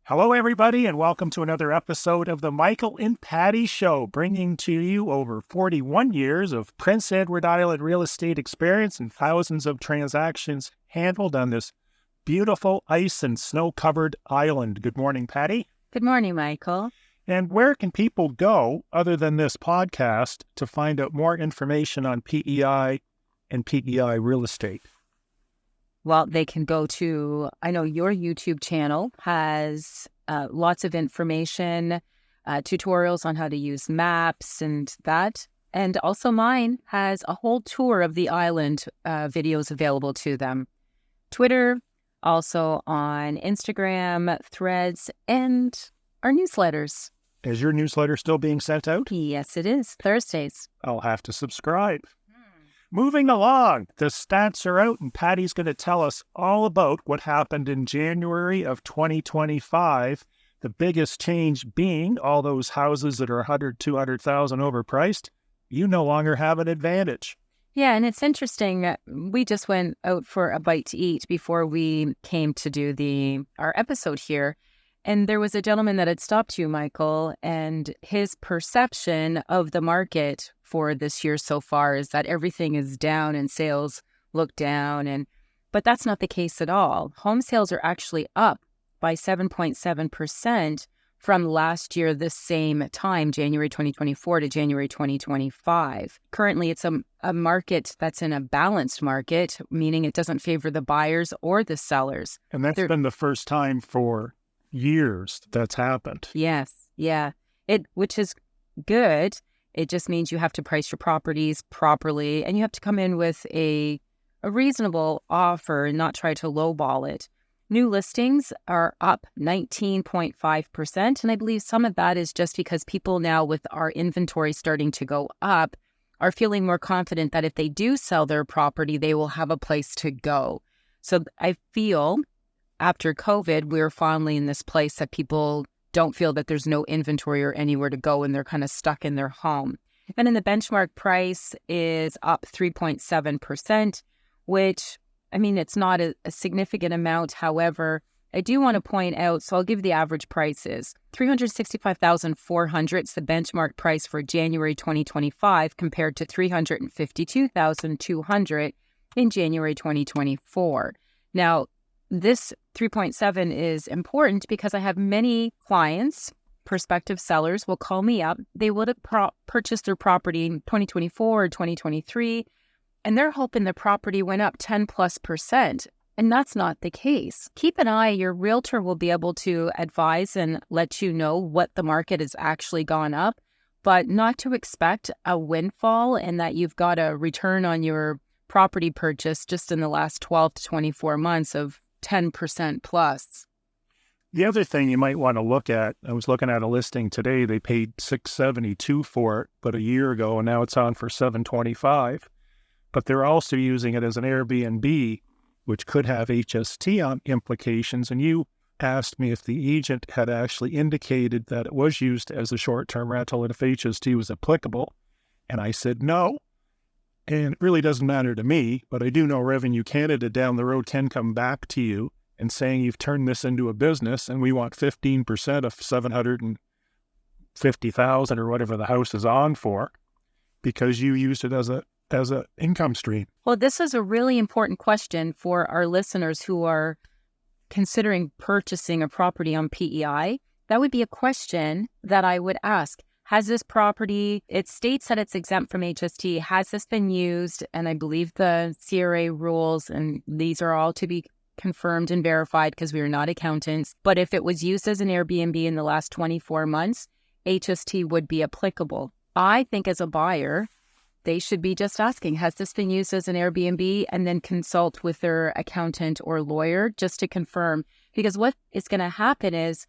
Hello, everybody, and welcome to another episode of the Michael and Patty Show, bringing to you over 41 years of Prince Edward Island real estate experience and thousands of transactions handled on this beautiful ice and snow-covered island. Good morning, Patty. Good morning, Michael. And where can people go, other than this podcast, to find out more information on PEI and PEI real estate? Well, they can go to, I know your YouTube channel has lots of information, tutorials on how to use maps and that. And also mine has a whole tour of the island videos available to them. Twitter, also on Instagram, Threads, and our newsletters. Is your newsletter still being sent out? Yes, it is. Thursdays. I'll have to subscribe. Moving along, the stats are out, and Patty's going to tell us all about what happened in January of 2025. The biggest change being all those houses that are 100, 200,000 overpriced. You no longer have an advantage. Yeah, and it's interesting. We just went out for a bite to eat before we came to do our episode here. And there was a gentleman that had stopped you, Michael, and his perception of the market for this year so far is that everything is down and sales look down. But that's not the case at all. Home sales are actually up by 7.7% from last year, this same time, January 2024 to January 2025. Currently, it's a market that's in a balanced market, meaning it doesn't favor the buyers or the sellers. And that's been the first time for years that's happened. Yes, yeah. Which is good. It just means you have to price your properties properly and you have to come in with a reasonable offer and not try to lowball it. New listings are up 19.5%, and I believe some of that is just because people now, with our inventory starting to go up, are feeling more confident that if they do sell their property, they will have a place to go. So I feel after COVID, we're finally in this place that people don't feel that there's no inventory or anywhere to go and they're kind of stuck in their home. And then the benchmark price is up 3.7%, which, I mean, it's not a significant amount. However, I do want to point out, so I'll give the average prices. $365,400 is the benchmark price for January 2025 compared to $352,200 in January 2024. Now, this 3.7 is important because I have many clients, prospective sellers, will call me up. They would have purchased their property in 2024 or 2023, and they're hoping the property went up 10+%. And that's not the case. Keep an eye. Your realtor will be able to advise and let you know what the market has actually gone up, but not to expect a windfall and that you've got a return on your property purchase just in the last 12 to 24 months of 10% plus. The other thing you might want to look at, I was looking at a listing today, they paid $672 for it, but a year ago, and now it's on for $725. But they're also using it as an Airbnb, which could have HST implications. And you asked me if the agent had actually indicated that it was used as a short-term rental and if HST was applicable. And I said no. And it really doesn't matter to me, but I do know Revenue Canada down the road can come back to you and saying you've turned this into a business and we want 15% of $750,000 or whatever the house is on for because you used it as a income stream. Well, this is a really important question for our listeners who are considering purchasing a property on PEI. That would be a question that I would ask. Has this property, it states that it's exempt from HST, has this been used? And I believe the CRA rules, and these are all to be confirmed and verified because we are not accountants. But if it was used as an Airbnb in the last 24 months, HST would be applicable. I think as a buyer, they should be just asking, has this been used as an Airbnb? And then consult with their accountant or lawyer just to confirm. Because what is going to happen is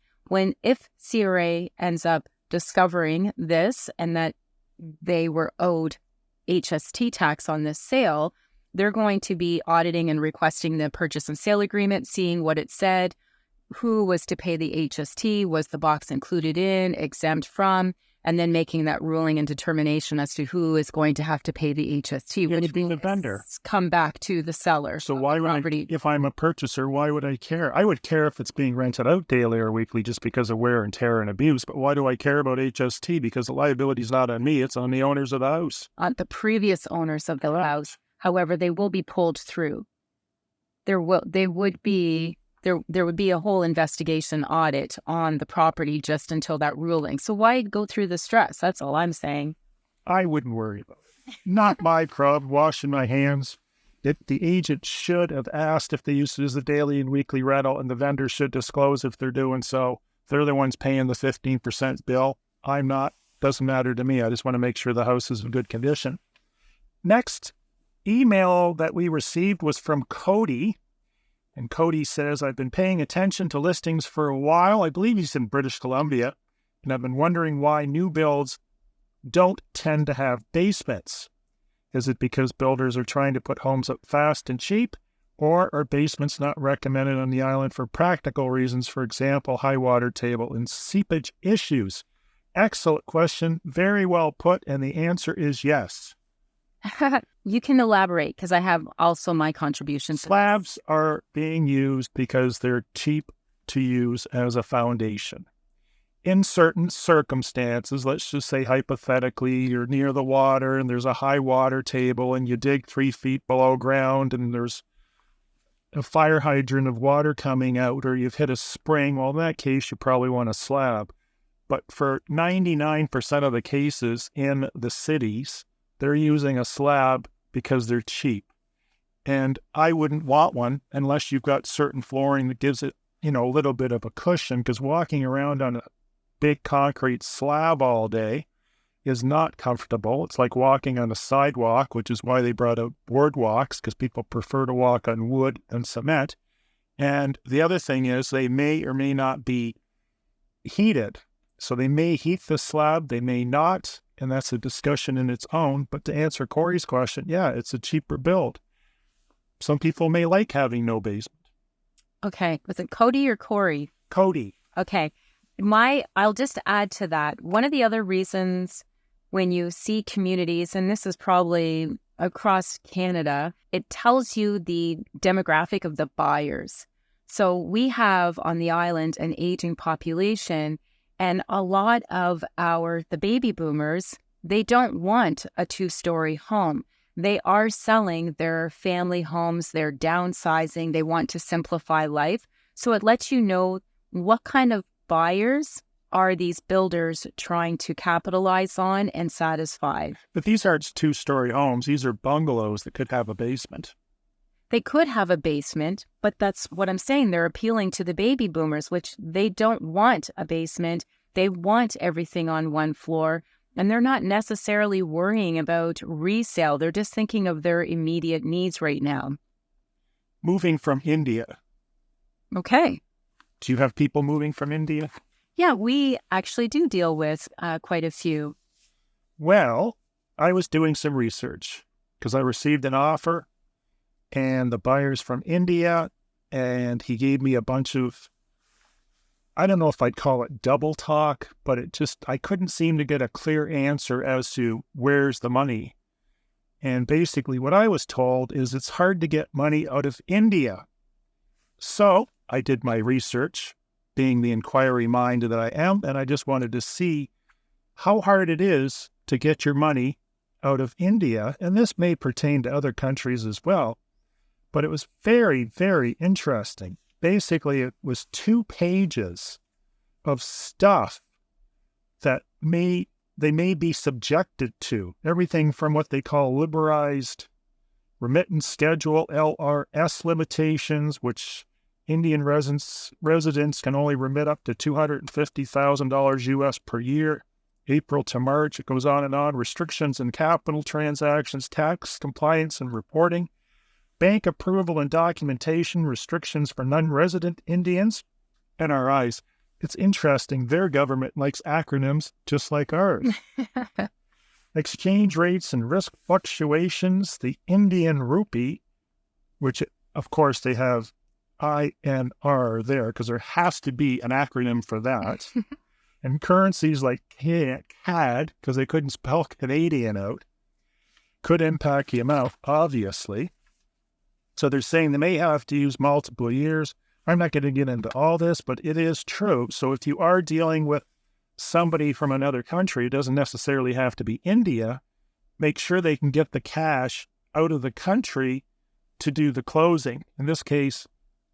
if CRA ends up discovering this and that they were owed HST tax on this sale, they're going to be auditing and requesting the purchase and sale agreement, seeing what it said, who was to pay the HST, was the box included in, exempt from, and then making that ruling and determination as to who is going to have to pay the HST. Would it be the vendor? Come back to the seller. So why would I, if I'm a purchaser, why would I care? I would care if it's being rented out daily or weekly just because of wear and tear and abuse. But why do I care about HST? Because the liability is not on me; it's on the owners of the house. On the previous owners of the house. However, they will be pulled through. There would be a whole investigation audit on the property just until that ruling. So why go through the stress? That's all I'm saying. I wouldn't worry about it. Not my crowd, washing my hands. The agent should have asked if they use it as a daily and weekly rental, and the vendor should disclose if they're doing so. They're the ones paying the 15% bill. I'm not. Doesn't matter to me. I just want to make sure the house is in good condition. Next email that we received was from Cody. And Cody says, I've been paying attention to listings for a while. I believe he's in British Columbia. And I've been wondering why new builds don't tend to have basements. Is it because builders are trying to put homes up fast and cheap? Or are basements not recommended on the island for practical reasons, for example, high water table and seepage issues? Excellent question. Very well put. And the answer is yes. You can elaborate because I have also my contribution. Slabs are being used because they're cheap to use as a foundation. In certain circumstances, let's just say hypothetically, you're near the water and there's a high water table and you dig 3 feet below ground and there's a fire hydrant of water coming out, or you've hit a spring. Well, in that case, you probably want a slab. But for 99% of the cases in the cities, they're using a slab because they're cheap. And I wouldn't want one unless you've got certain flooring that gives it, a little bit of a cushion, because walking around on a big concrete slab all day is not comfortable. It's like walking on a sidewalk, which is why they brought out boardwalks, because people prefer to walk on wood than cement. And the other thing is they may or may not be heated. So they may heat the slab, they may not. And that's a discussion in its own. But to answer Corey's question, yeah, it's a cheaper build. Some people may like having no basement. Okay. Was it Cody or Corey? Cody. Okay. I'll just add to that. One of the other reasons when you see communities, and this is probably across Canada, it tells you the demographic of the buyers. So we have on the island an aging population. And a lot of the baby boomers, they don't want a 2-story home. They are selling their family homes. They're downsizing. They want to simplify life. So it lets you know what kind of buyers are these builders trying to capitalize on and satisfy. But these aren't 2-story homes. These are bungalows that could have a basement. They could have a basement, but that's what I'm saying. They're appealing to the baby boomers, which they don't want a basement. They want everything on one floor, and they're not necessarily worrying about resale. They're just thinking of their immediate needs right now. Moving from India. Okay. Do you have people moving from India? Yeah, we actually do deal with quite a few. Well, I was doing some research because I received an offer, and the buyer's from India, and he gave me a bunch of, I don't know if I'd call it double talk, but I couldn't seem to get a clear answer as to where's the money. And basically what I was told is it's hard to get money out of India. So I did my research, being the inquiry mind that I am, and I just wanted to see how hard it is to get your money out of India. And this may pertain to other countries as well. But it was very, very interesting. Basically, it was 2 pages of stuff that they may be subjected to. Everything from what they call liberalized remittance schedule, LRS limitations, which Indian residents can only remit up to $250,000 US per year, April to March. It goes on and on. Restrictions in capital transactions, tax compliance and reporting, bank approval and documentation, restrictions for non-resident Indians, NRIs. It's interesting. Their government likes acronyms just like ours. Exchange rates and risk fluctuations, the Indian rupee, which, of course, they have INR there because there has to be an acronym for that. And currencies like CAD, because they couldn't spell Canadian out, could impact the amount, obviously. So they're saying they may have to use multiple years. I'm not going to get into all this, but it is true. So if you are dealing with somebody from another country, it doesn't necessarily have to be India, make sure they can get the cash out of the country to do the closing. In this case,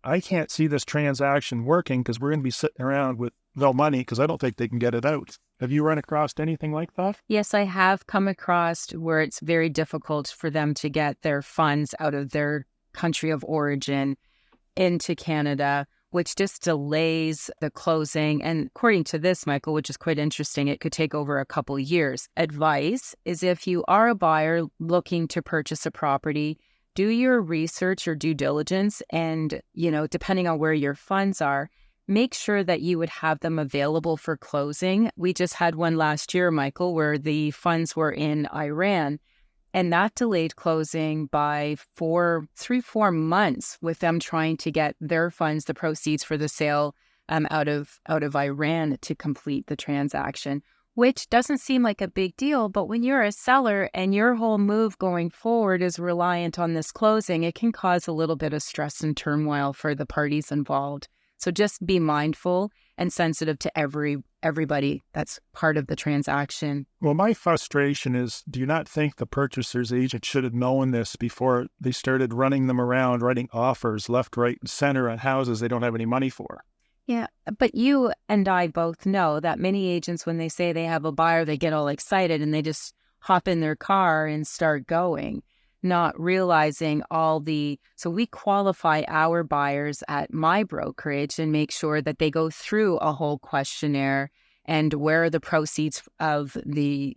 I can't see this transaction working because we're going to be sitting around with no money because I don't think they can get it out. Have you run across anything like that? Yes, I have come across where it's very difficult for them to get their funds out of their country of origin into Canada, which just delays the closing. And according to this, Michael, which is quite interesting, it could take over a couple years. Advice is if you are a buyer looking to purchase a property, do your research or due diligence and, depending on where your funds are, make sure that you would have them available for closing. We just had one last year, Michael, where the funds were in Iran. And that delayed closing by 4 months with them trying to get their funds, the proceeds for the sale, out of Iran to complete the transaction, which doesn't seem like a big deal. But when you're a seller and your whole move going forward is reliant on this closing, it can cause a little bit of stress and turmoil for the parties involved. So just be mindful and sensitive to everybody that's part of the transaction. Well, my frustration is, do you not think the purchaser's agent should have known this before they started running them around, writing offers left, right, and center on houses they don't have any money for? Yeah, but you and I both know that many agents, when they say they have a buyer, they get all excited and they just hop in their car and start going, not realizing so we qualify our buyers at my brokerage and make sure that they go through a whole questionnaire and where are the proceeds of the,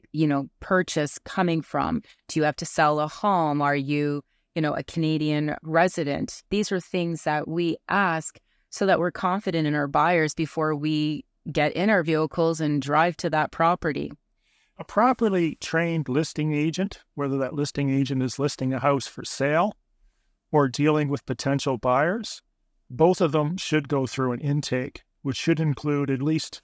purchase coming from? Do you have to sell a home? Are you, a Canadian resident? These are things that we ask so that we're confident in our buyers before we get in our vehicles and drive to that property. A properly trained listing agent, whether that listing agent is listing a house for sale or dealing with potential buyers, both of them should go through an intake, which should include at least,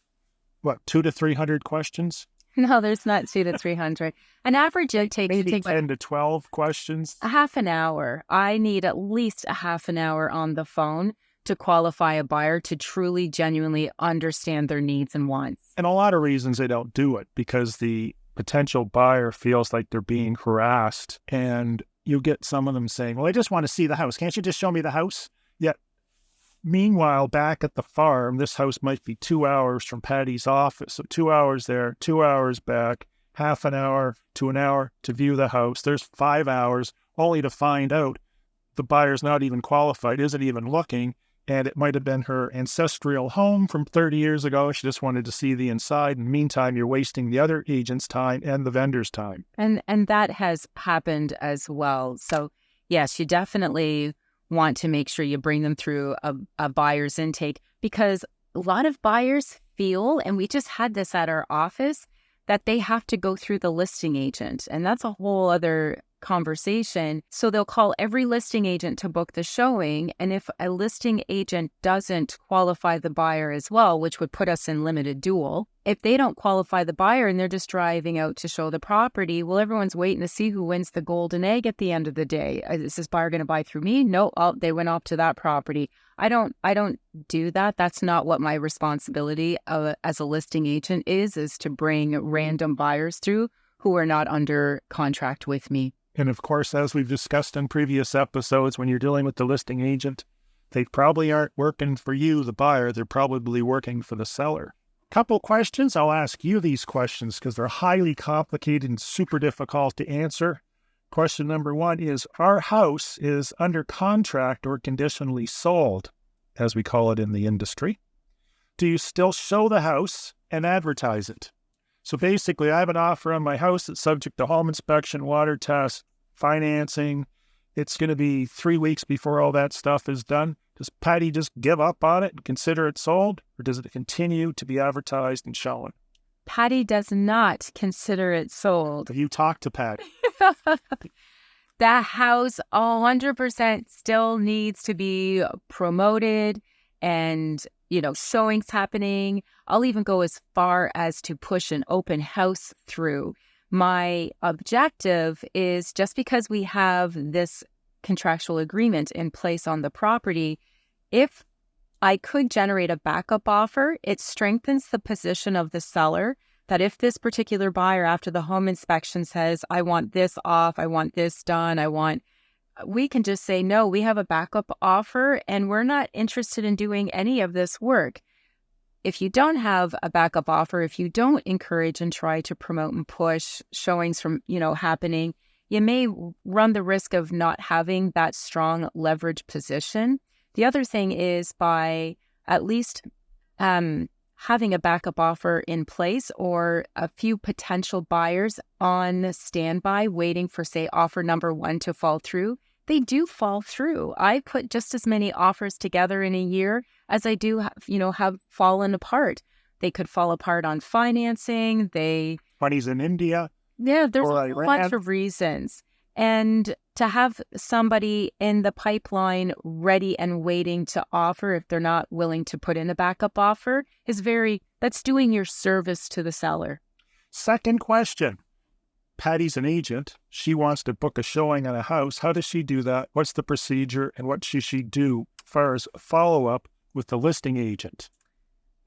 200 to 300 questions? No, there's not 200 to 300. An average intake Maybe should take 10 to 12 questions. a half an hour. I need at least a half an hour on the phone to qualify a buyer to truly, genuinely understand their needs and wants. And a lot of reasons they don't do it because the potential buyer feels like they're being harassed. And you get some of them saying, well, I just want to see the house. Can't you just show me the house? Yet, meanwhile, back at the farm, this house might be 2 hours from Patty's office. So 2 hours there, 2 hours back, half an hour to an hour to view the house. There's 5 hours only to find out the buyer's not even qualified, isn't even looking. And it might have been her ancestral home from 30 years ago. She just wanted to see the inside. In the meantime, you're wasting the other agent's time and the vendor's time. And that has happened as well. So, yes, you definitely want to make sure you bring them through a buyer's intake because a lot of buyers feel, and we just had this at our office, that they have to go through the listing agent. And that's a whole other conversation. So they'll call every listing agent to book the showing. And if a listing agent doesn't qualify the buyer as well, which would put us in limited duel, if they don't qualify the buyer and they're just driving out to show the property, well, everyone's waiting to see who wins the golden egg at the end of the day. Is this buyer going to buy through me? No, they went off to that property. I don't do that. That's not what my responsibility as a listing agent is to bring random buyers through who are not under contract with me. And of course, as we've discussed in previous episodes, when you're dealing with the listing agent, they probably aren't working for you, the buyer. They're probably working for the seller. Couple questions. I'll ask you these questions because they're highly complicated and super difficult to answer. Question number 1 is, our house is under contract or conditionally sold, as we call it in the industry. Do you still show the house and advertise it? So basically, I have an offer on my house that's subject to home inspection, water test, financing. It's going to be 3 weeks before all that stuff is done. Does Patty just give up on it and consider it sold, or does it continue to be advertised and shown? Patty does not consider it sold. Have you talked to Patty? That house 100% still needs to be promoted and showings happening. I'll even go as far as to push an open house through. My objective is, just because we have this contractual agreement in place on the property, if I could generate a backup offer, it strengthens the position of the seller, that if this particular buyer after the home inspection says, I want this off, I want this done, we can just say, no, we have a backup offer and we're not interested in doing any of this work. If you don't have a backup offer, if you don't encourage and try to promote and push showings from, happening, you may run the risk of not having that strong leverage position. The other thing is, by at least having a backup offer in place, or a few potential buyers on standby waiting for, say, offer number 1 to fall through, they do fall through. I put just as many offers together in a year as I do have fallen apart. They could fall apart on financing. Money's in India. Yeah, there's or a whole bunch of reasons. And to have somebody in the pipeline ready and waiting to offer, if they're not willing to put in a backup offer, that's doing your service to the seller. Second question. Patty's an agent. She wants to book a showing on a house. How does she do that? What's the procedure, and what should she do as far as follow-up with the listing agent?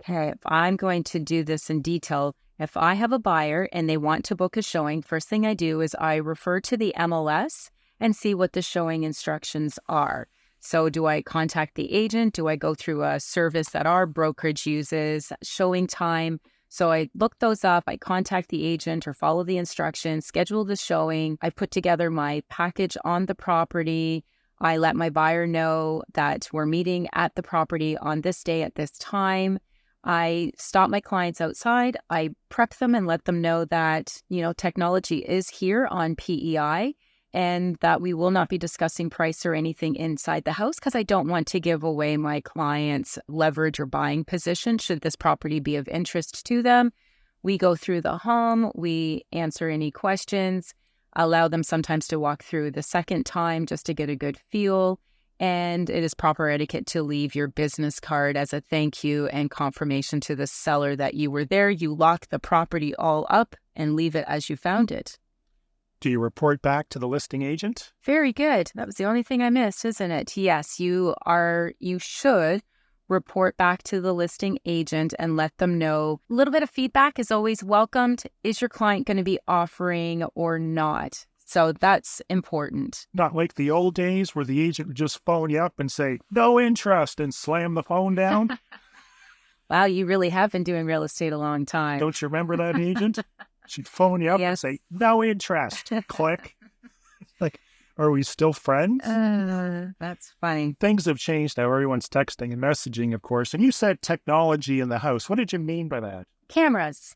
Okay, if I'm going to do this in detail, if I have a buyer and they want to book a showing, first thing I do is I refer to the MLS and see what the showing instructions are. So do I contact the agent? Do I go through a service that our brokerage uses, Showing Time? So I look those up, I contact the agent or follow the instructions, schedule the showing. I put together my package on the property. I let my buyer know that we're meeting at the property on this day at this time. I stop my clients outside. I prep them and let them know that, technology is here on PEI, and that we will not be discussing price or anything inside the house, because I don't want to give away my client's leverage or buying position should this property be of interest to them. We go through the home, we answer any questions, allow them sometimes to walk through the second time just to get a good feel. And it is proper etiquette to leave your business card as a thank you and confirmation to the seller that you were there. You lock the property all up and leave it as you found it. Do you report back to the listing agent? Very good. That was the only thing I missed, isn't it? Yes, you should report back to the listing agent and let them know. A little bit of feedback is always welcomed. Is your client going to be offering or not? So that's important. Not like the old days where the agent would just phone you up and say, no interest, and slam the phone down. Wow, you really have been doing real estate a long time. Don't you remember that agent? She'd phone you up and say, no interest. Click. Like, are we still friends? That's funny. Things have changed now. Everyone's texting and messaging, of course. And you said technology in the house. What did you mean by that? Cameras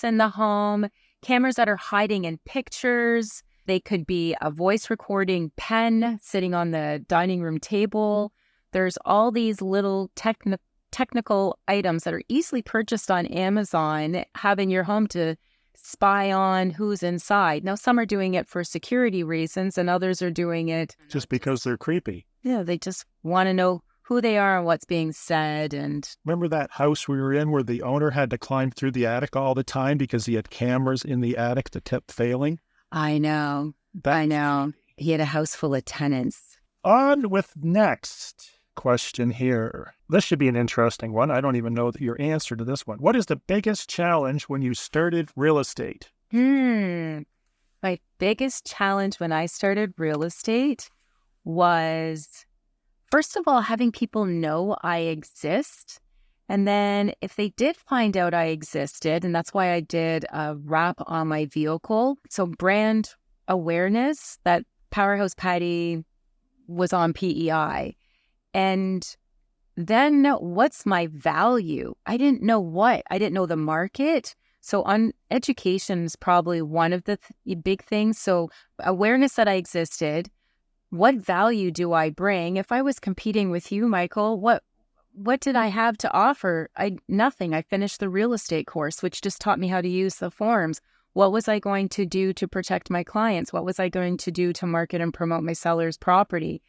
in the home, cameras that are hiding in pictures. They could be a voice recording pen sitting on the dining room table. There's all these little technical items that are easily purchased on Amazon, have in your home to spy on who's inside. Now, some are doing it for security reasons, and others are doing it just because they're creepy. Yeah, they just want to know who they are and what's being said. And remember that house we were in where the owner had to climb through the attic all the time because he had cameras in the attic that kept failing? I know. He had a house full of tenants. On with next question here. This should be an interesting one. I don't even know your answer to this one. What is the biggest challenge when you started real estate? My biggest challenge when I started real estate was, first of all, having people know I exist. And then if they did find out I existed, and that's why I did a wrap on my vehicle. So brand awareness that Powerhouse Patty was on PEI. And then what's my value? I didn't know what. I didn't know the market. So education is probably one of the big things. So awareness that I existed. What value do I bring? If I was competing with you, Michael, what did I have to offer? Nothing. I finished the real estate course, which just taught me how to use the forms. What was I going to do to protect my clients? What was I going to do to market and promote my seller's property?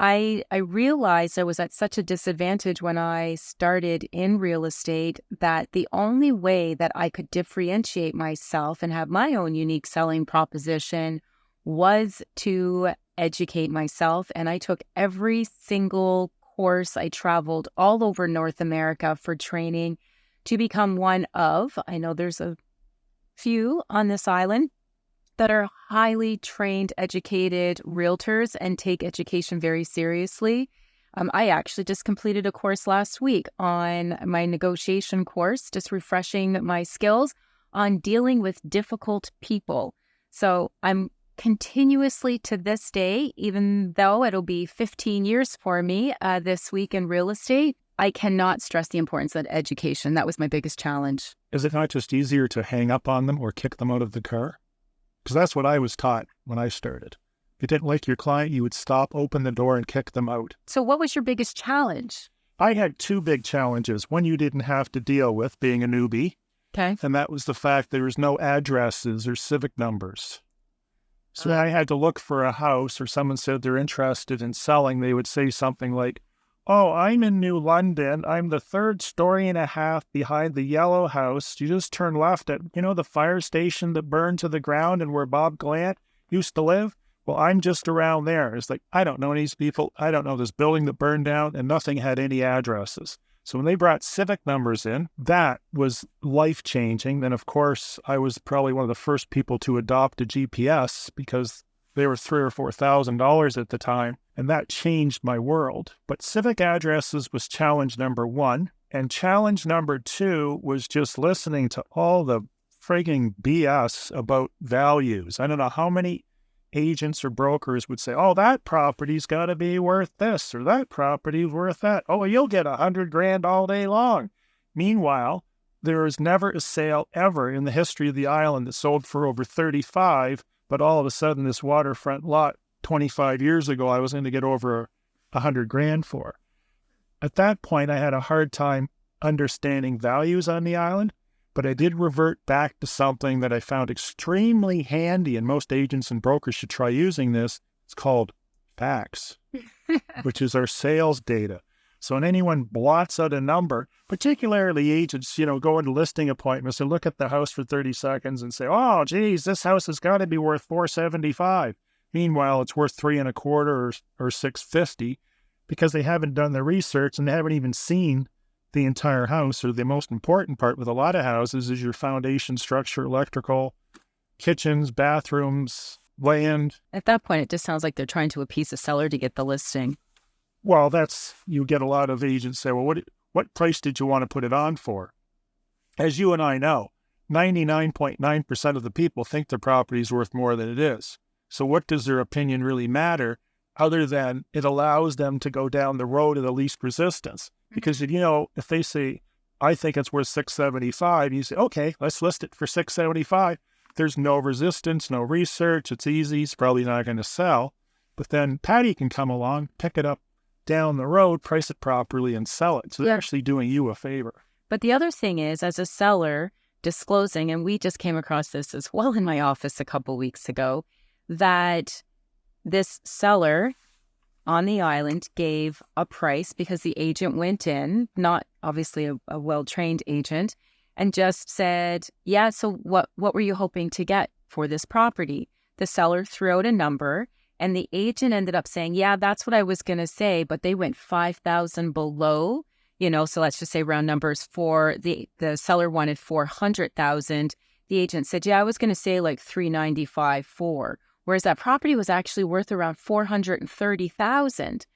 I realized I was at such a disadvantage when I started in real estate that the only way that I could differentiate myself and have my own unique selling proposition was to educate myself. And I took every single course. I traveled all over North America for training to become one of, I know there's a few on this island that are highly trained, educated realtors and take education very seriously. I actually just completed a course last week on my negotiation course, just refreshing my skills on dealing with difficult people. So I'm continuously to this day, even though it'll be 15 years for me this week in real estate, I cannot stress the importance of education. That was my biggest challenge. Is it not just easier to hang up on them or kick them out of the car? Because that's what I was taught when I started. If you didn't like your client, you would stop, open the door, and kick them out. So what was your biggest challenge? I had two big challenges. One you didn't have to deal with, being a newbie. Okay. And that was the fact there was no addresses or civic numbers. So I had to look for a house, or someone said they're interested in selling. They would say something like, "Oh, I'm in New London. I'm the 3rd story and a half behind the yellow house. You just turn left at, the fire station that burned to the ground and where Bob Glant used to live. Well, I'm just around there." It's like, I don't know these people. I don't know this building that burned down, and nothing had any addresses. So when they brought civic numbers in, that was life-changing. Then, of course, I was probably one of the first people to adopt a GPS because they were $3,000 or $4,000 at the time, and that changed my world. But civic addresses was challenge number one, and challenge number two was just listening to all the frigging BS about values. I don't know how many agents or brokers would say, "Oh, that property's got to be worth this, or that property's worth that. Oh, you'll get $100,000 all day long." Meanwhile, there was never a sale ever in the history of the island that sold for over 35. But all of a sudden, this waterfront lot 25 years ago, I was going to get over $100,000 for. At that point, I had a hard time understanding values on the island, but I did revert back to something that I found extremely handy, and most agents and brokers should try using this. It's called facts, which is our sales data. So when anyone blots out a number, particularly agents, go into listing appointments and look at the house for 30 seconds and say, "Oh, geez, this house has got to be worth $475. Meanwhile, it's worth $325 or $650 because they haven't done their research and they haven't even seen the entire house. Or the most important part with a lot of houses is your foundation structure, electrical, kitchens, bathrooms, land. At that point, it just sounds like they're trying to appease a seller to get the listing. Well, you get a lot of agents say, "Well, what price did you want to put it on for?" As you and I know, 99.9% of the people think their property is worth more than it is. So what does their opinion really matter other than it allows them to go down the road of the least resistance? Because, if they say, "I think it's worth $675, you say, "Okay, let's list it for $675. There's no resistance, no research. It's easy. It's probably not going to sell. But then Patty can come along, pick it up down the road, price it properly, and sell it. So they're actually doing you a favor. But the other thing is, as a seller, disclosing, and we just came across this as well in my office a couple weeks ago, that this seller on the island gave a price because the agent went in, not obviously a well-trained agent, and just said, "Yeah, so what were you hoping to get for this property?" The seller threw out a number, and the agent ended up saying, "Yeah, that's what I was going to say," but they went 5,000 below, so let's just say round numbers. For the seller wanted 400,000. The agent said, "Yeah, I was going to say like 395 4." Whereas that property was actually worth around 430,000.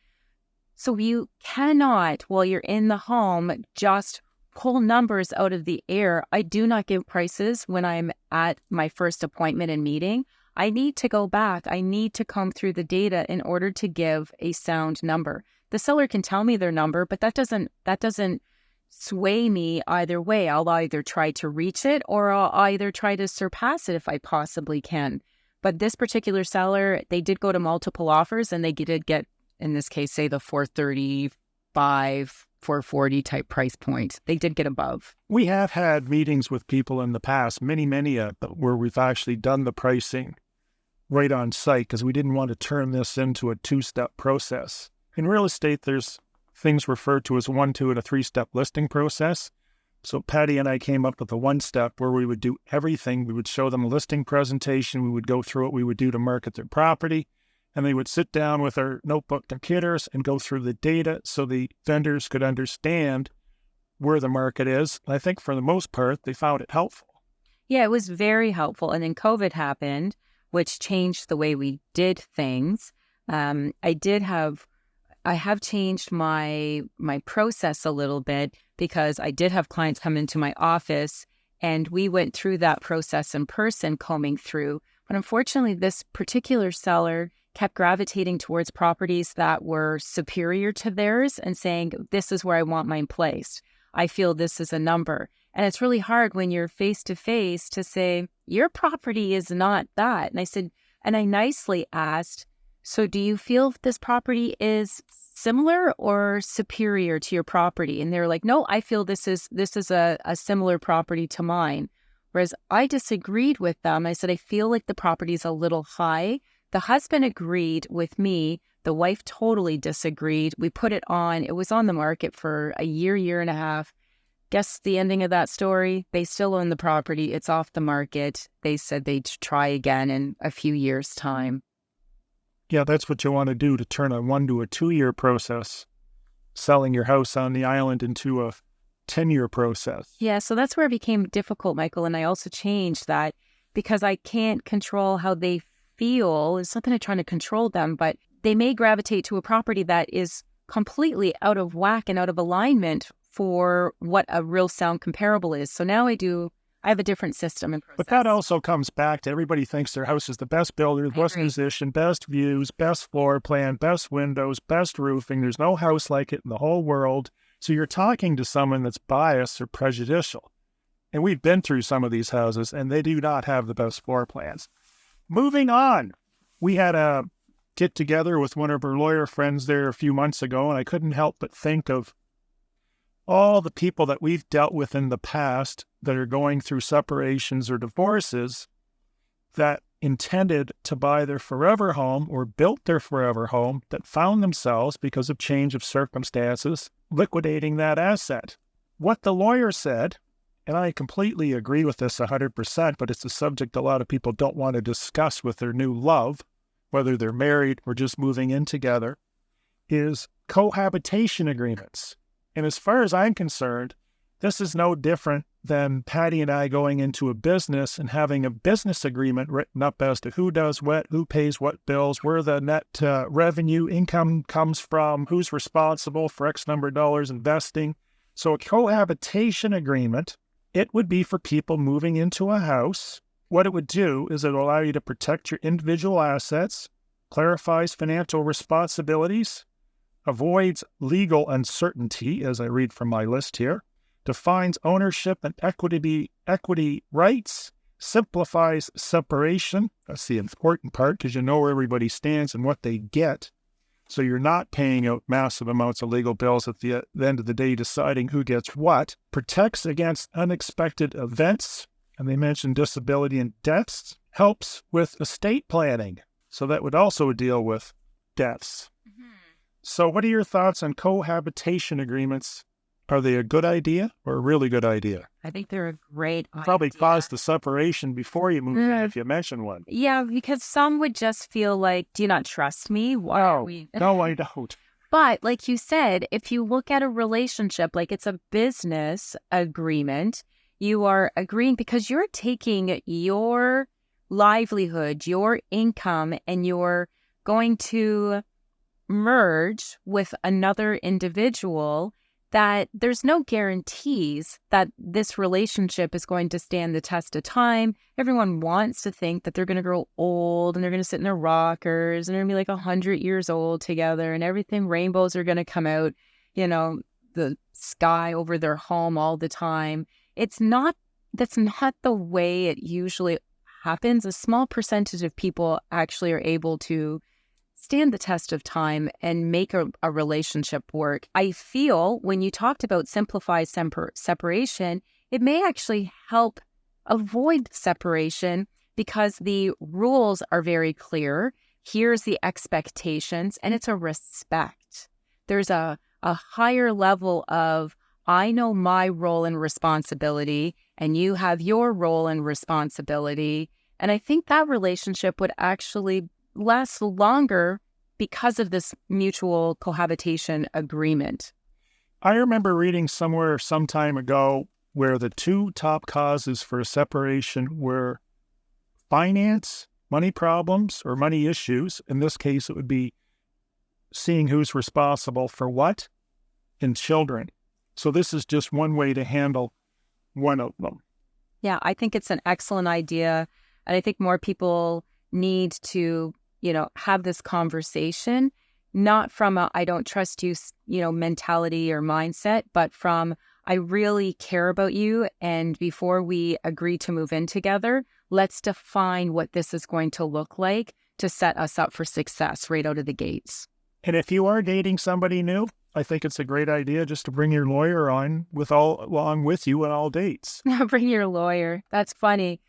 So you cannot, while you're in the home, just pull numbers out of the air. I do not give prices when I'm at my first appointment and meeting. I need to go back. I need to comb through the data in order to give a sound number. The seller can tell me their number, but that doesn't sway me either way. I'll either try to reach it or I'll either try to surpass it if I possibly can. But this particular seller, they did go to multiple offers, and they did get, in this case, say the 435, 440 type price point. They did get above. We have had meetings with people in the past, many, where we've actually done the pricing right on site because we didn't want to turn this into a two-step process. In real estate, there's things referred to as 1, 2, and a 3-step listing process. So Patty and I came up with a 1-step where we would do everything. We would show them a listing presentation. We would go through what we would do to market their property. And they would sit down with our notebook computers and go through the data so the vendors could understand where the market is. I think for the most part, they found it helpful. Yeah, it was very helpful. And then COVID happened, which changed the way we did things. I have changed my process a little bit because I did have clients come into my office and we went through that process in person, combing through. But unfortunately, this particular seller kept gravitating towards properties that were superior to theirs and saying, this is where I want mine placed. I feel this is a number. And it's really hard when you're face to face to say, your property is not that. And I said, and I nicely asked, so do you feel this property is similar or superior to your property? And they're like, no, I feel this is a similar property to mine. Whereas I disagreed with them. I said, I feel like the property is a little high. The husband agreed with me. The wife totally disagreed. We put it on. It was on the market for a year and a half. Guess the ending of that story? They still own the property. It's off the market. They said they'd try again in a few years' time. Yeah, that's what you want to do to turn a 1 to a 2-year process, selling your house on the island, into a 10-year process. Yeah, so that's where it became difficult, Michael. And I also changed that because I can't control how they feel. It's not that I'm trying to control them, but they may gravitate to a property that is completely out of whack and out of alignment for what a real sound comparable is. So now I have a different system and process. But that also comes back to everybody thinks their house is the best builder, best position, best views, best floor plan, best windows, best roofing. There's no house like it in the whole world. So you're talking to someone that's biased or prejudicial. And we've been through some of these houses, and they do not have the best floor plans. Moving on, we had a get-together with one of our lawyer friends there a few months ago, and I couldn't help but think of all the people that we've dealt with in the past that are going through separations or divorces that intended to buy their forever home or built their forever home that found themselves, because of change of circumstances, liquidating that asset. What the lawyer said, and I completely agree with this 100%, but it's a subject a lot of people don't want to discuss with their new love, whether they're married or just moving in together, is cohabitation agreements. And as far as I'm concerned, this is no different than Patty and I going into a business and having a business agreement written up as to who does what, who pays what bills, where the net revenue income comes from, who's responsible for X number of dollars investing. So a cohabitation agreement, it would be for people moving into a house. What it would do is it will allow you to protect your individual assets, clarifies financial responsibilities, avoids legal uncertainty, as I read from my list here, defines ownership and equity rights, simplifies separation. That's the important part, because you know where everybody stands and what they get. So you're not paying out massive amounts of legal bills at the end of the day deciding who gets what. Protects against unexpected events, and they mentioned disability and deaths. Helps with estate planning. So that would also deal with deaths. So what are your thoughts on cohabitation agreements? Are they a good idea or a really good idea? I think they're a great idea. Probably caused the separation before you moved in, if you mention one. Yeah, because some would just feel like, do you not trust me? No, I don't. But like you said, if you look at a relationship like it's a business agreement, you are agreeing because you're taking your livelihood, your income, and you're going to merge with another individual, that there's no guarantees that this relationship is going to stand the test of time. Everyone wants to think that they're going to grow old and they're going to sit in their rockers and they're going to be like 100 years old together and everything, rainbows are going to come out, the sky over their home all the time. That's not the way it usually happens. A small percentage of people actually are able to stand the test of time and make a relationship work. I feel when you talked about simplified separation, it may actually help avoid separation because the rules are very clear. here's the expectations, and it's a respect. There's a higher level of, I know my role and responsibility, and you have your role and responsibility. And I think that relationship would actually last longer because of this mutual cohabitation agreement. I remember reading somewhere some time ago where the two top causes for separation were finance, money problems, or money issues. In this case, it would be seeing who's responsible for what, and children. So this is just one way to handle one of them. Yeah, I think it's an excellent idea. And I think more people need to, have this conversation, not from a I don't trust you, mentality or mindset, but from I really care about you. And before we agree to move in together, let's define what this is going to look like to set us up for success right out of the gates. And if you are dating somebody new, I think it's a great idea just to bring your lawyer on along with you on all dates. Bring your lawyer. That's funny.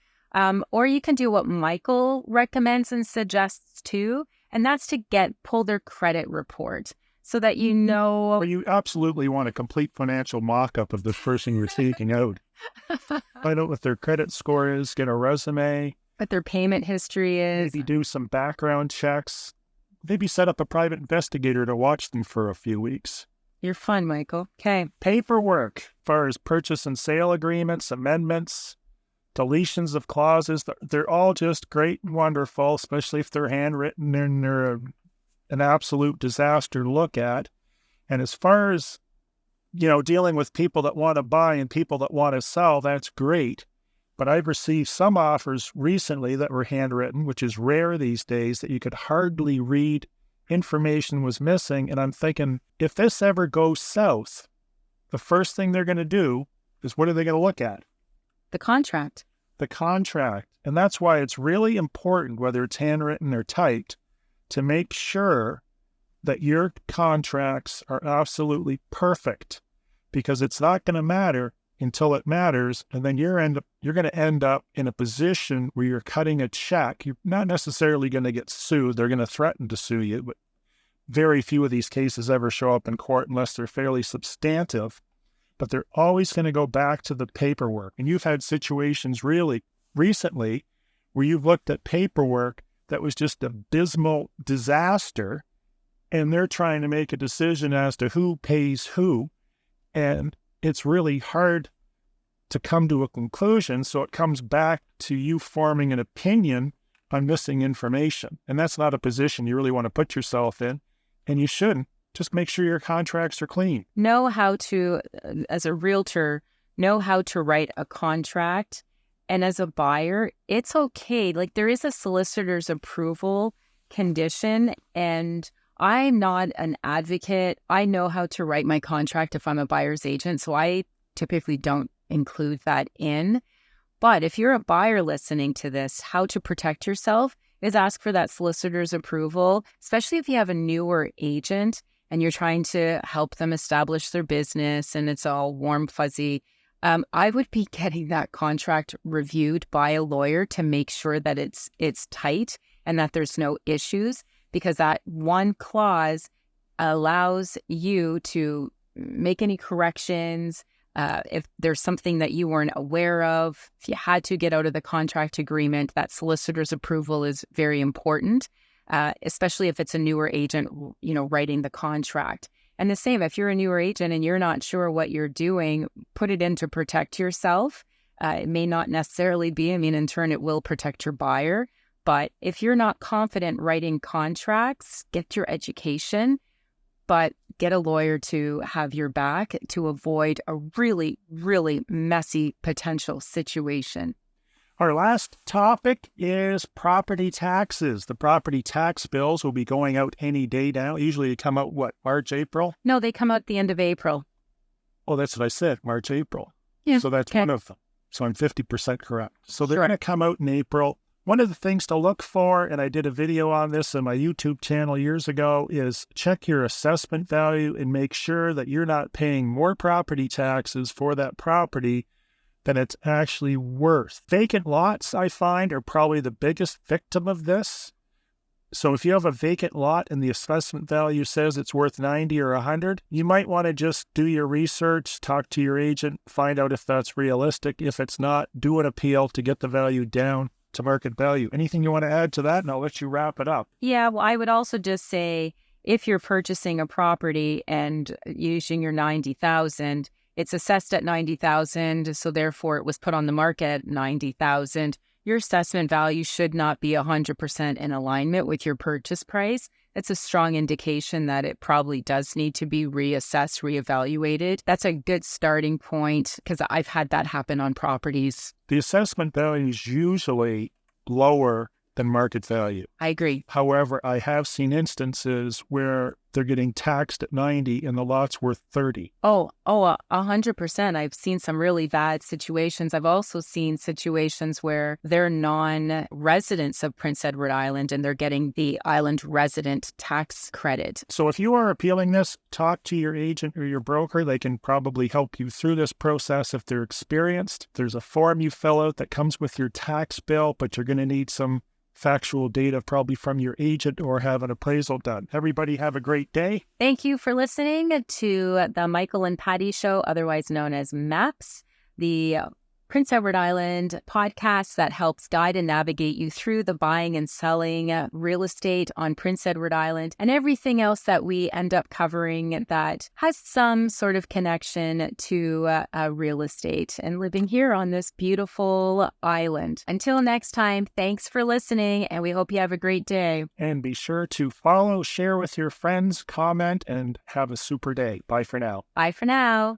Or you can do what Michael recommends and suggests too, and that's to pull their credit report so that you know. Well, you absolutely want a complete financial mock-up of the person you're seeking out. Find out what their credit score is, get a resume. What their payment history is. Maybe do some background checks. Maybe set up a private investigator to watch them for a few weeks. You're fun, Michael. Okay. Paperwork, as far as purchase and sale agreements, amendments, deletions of clauses, they're all just great and wonderful, especially if they're handwritten and they're an absolute disaster to look at. And as far as, dealing with people that want to buy and people that want to sell, that's great. But I've received some offers recently that were handwritten, which is rare these days, that you could hardly read. Information was missing. And I'm thinking, if this ever goes south, the first thing they're going to do is, what are they going to look at? The contract. The contract. And that's why it's really important, whether it's handwritten or typed, to make sure that your contracts are absolutely perfect, because it's not going to matter until it matters, and then you're going to end up in a position where you're cutting a check. You're not necessarily going to get sued. They're going to threaten to sue you, but very few of these cases ever show up in court unless they're fairly substantive. But they're always going to go back to the paperwork. And you've had situations really recently where you've looked at paperwork that was just abysmal disaster, and they're trying to make a decision as to who pays who, and it's really hard to come to a conclusion. So it comes back to you forming an opinion on missing information. And that's not a position you really want to put yourself in, and you shouldn't. Just make sure your contracts are clean. Know how to, as a realtor, know how to write a contract. And as a buyer, it's okay. Like, there is a solicitor's approval condition, and I'm not an advocate. I know how to write my contract if I'm a buyer's agent, so I typically don't include that in. But if you're a buyer listening to this, how to protect yourself is ask for that solicitor's approval, especially if you have a newer agent and you're trying to help them establish their business and it's all warm, fuzzy. I would be getting that contract reviewed by a lawyer to make sure that it's tight and that there's no issues, because that one clause allows you to make any corrections. If there's something that you weren't aware of, if you had to get out of the contract agreement, that solicitor's approval is very important, especially if it's a newer agent, writing the contract. And the same, if you're a newer agent and you're not sure what you're doing, put it in to protect yourself. It may not necessarily be, in turn, it will protect your buyer. But if you're not confident writing contracts, get your education, but get a lawyer to have your back to avoid a really, really messy potential situation. Our last topic is property taxes. The property tax bills will be going out any day now. Usually they come out, March, April? No, they come out at the end of April. Oh, that's what I said, March, April. Yeah. So that's one of them. So I'm 50% correct. So they're Sure. going to come out in April. One of the things to look for, and I did a video on this on my YouTube channel years ago, is check your assessment value and make sure that you're not paying more property taxes for that property than it's actually worth. Vacant lots, I find, are probably the biggest victim of this. So if you have a vacant lot and the assessment value says it's worth 90 or 100, you might want to just do your research, talk to your agent, find out if that's realistic. If it's not, do an appeal to get the value down to market value. Anything you want to add to that? And I'll let you wrap it up. Yeah, well, I would also just say if you're purchasing a property and using your 90,000, it's assessed at 90,000, so therefore it was put on the market at 90,000. Your assessment value should not be 100% in alignment with your purchase price. It's a strong indication that it probably does need to be reassessed, reevaluated. That's a good starting point because I've had that happen on properties. The assessment value is usually lower than market value. I agree. However, I have seen instances where they're getting taxed at 90 and the lot's worth 30. 100%. I've seen some really bad situations. I've also seen situations where they're non-residents of Prince Edward Island and they're getting the island resident tax credit. So if you are appealing this, talk to your agent or your broker. They can probably help you through this process if they're experienced. There's a form you fill out that comes with your tax bill, but you're going to need some factual data probably from your agent or have an appraisal done. Everybody have a great day. Thank you for listening to the Michael and Patty Show, otherwise known as MAPS, the Prince Edward Island podcast that helps guide and navigate you through the buying and selling real estate on Prince Edward Island and everything else that we end up covering that has some sort of connection to real estate and living here on this beautiful island. Until next time, thanks for listening, and we hope you have a great day. And be sure to follow, share with your friends, comment, and have a super day. Bye for now. Bye for now.